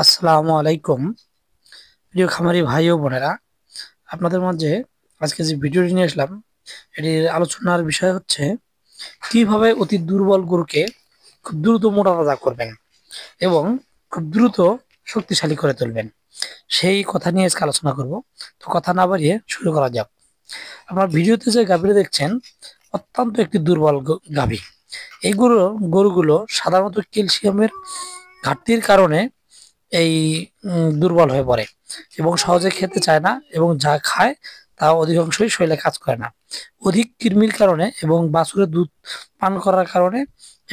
আসসালামু আলাইকুম। প্রিয় খামারি ভাই ও বোনেরা, আপনাদের মাঝে আজকে যে ভিডিওটি নিয়ে আসলাম, এটির আলোচনার বিষয় হচ্ছে কিভাবে অতি দুর্বল গরুকে খুব দ্রুত মোটা তাজা করবেন এবং খুব দ্রুত শক্তিশালী করে তুলবেন, সেই কথা নিয়ে আজকে আলোচনা করব। তো কথা না বাড়িয়ে শুরু করা যাক। আপনার ভিডিওতে যে গাভীটি দেখছেন, অত্যন্ত একটি দুর্বল গাভী। এই গরুগুলো সাধারণত ক্যালসিয়ামের ঘাটতির কারণে এই দুর্বল হয়ে পড়ে এবং সহজে খেতে চায় না, এবং যা খায় তা অধিকাংশই শরীরে কাজ করে না। অধিক কৃমির কারণে এবং বাছুরের দুধ পান করার কারণে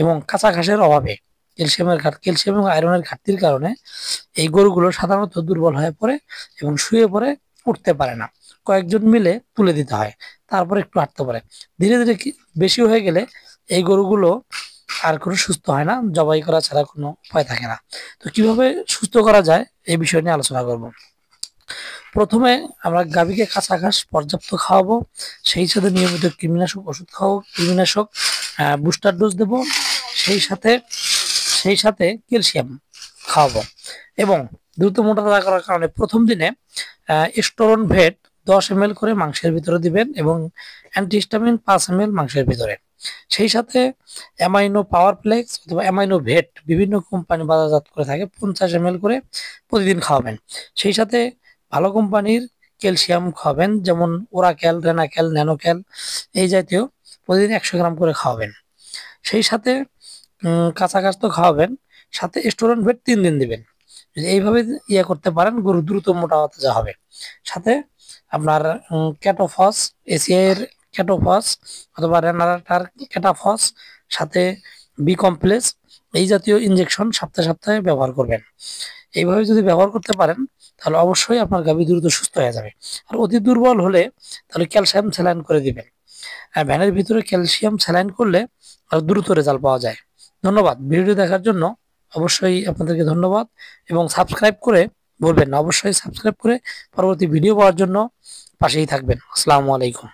এবং কাঁচা ঘাসের অভাবে ক্যালসিয়াম এবং আয়রনের ঘাটতির কারণে এই গরুগুলো সাধারণত দুর্বল হয়ে পড়ে এবং শুয়ে পড়ে, উঠতে পারে না। কয়েকজন মিলে তুলে দিতে হয়, তারপরে একটু হাঁটতে পারে। ধীরে ধীরে বেশি হয়ে গেলে এই গরুগুলো আর কোনো সুস্থ হয় না, জবাই করা ছাড়া কোনো উপায় থাকে না। তো কিভাবে সুস্থ করা যায় এই বিষয় নিয়ে আলোচনা করব। প্রথমে আমরা গাভীকে কাঁচা ঘাস পর্যাপ্ত খাওয়াবো, সেই সাথে নিয়মিত কৃমিনাশক ওষুধ খাওয়াবো, কৃমিনাশক বুস্টার ডোজ দেবো, সেই সাথে ক্যালসিয়াম খাওয়াবো। এবং দ্রুত মোটা তাজা করার কারণে প্রথম দিনে স্টোরন ভেট 10 ml করে মাংসের ভিতরে দিবেন এবং অ্যান্টিহিস্টামিন 5 ml মাংসের ভিতরে। সেই সাথে অ্যামাইনো পাওয়ার প্লেক্স অথবা অ্যামাইনো ভেট বিভিন্ন কোম্পানি বাজারজাত করে থাকে, 50 ml করে প্রতিদিন খাওয়াবেন। সেই সাথে ভালো কোম্পানির ক্যালসিয়াম খাওয়াবেন, যেমন ওরাক্যাল, রেনাক্যাল, ন্যানোক্যাল এই জাতীয়, প্রতিদিন 100 গ্রাম করে খাওয়াবেন। সেই সাথে কাঁচা ঘাস তো খাওয়াবেন, সাথে স্টোরন ভেট 3 দিন দিবেন। যদি এইভাবে করতে পারেন, গরু দ্রুত মোটা তাজা হবে। সাথে আপনার ক্যাটোফস, এসিআই এর ক্যাটোফস অথবা রেনাটার ক্যাটাফস, সাথে বি কমপ্লেক্স এই জাতীয় ইনজেকশন সপ্তাহে সপ্তাহে ব্যবহার করবেন। এইভাবে যদি ব্যবহার করতে পারেন, তাহলে অবশ্যই আপনার গাভী দ্রুত সুস্থ হয়ে যাবে। আর অতি দুর্বল হলে তাহলে ক্যালসিয়াম স্যালাইন করে দিবেন। আর ভ্যানের ভিতরে ক্যালসিয়াম স্যালাইন করলে আর দ্রুত রেজাল্ট পাওয়া যায়। ধন্যবাদ ভিডিও দেখার জন্য। অবশ্যই আপনাদেরকে ধন্যবাদ, এবং সাবস্ক্রাইব করে বলবেন না, অবশ্যই সাবস্ক্রাইব করে পরবর্তী ভিডিও পাওয়ার জন্য পাশেই থাকবেন। আসসালামু আলাইকুম।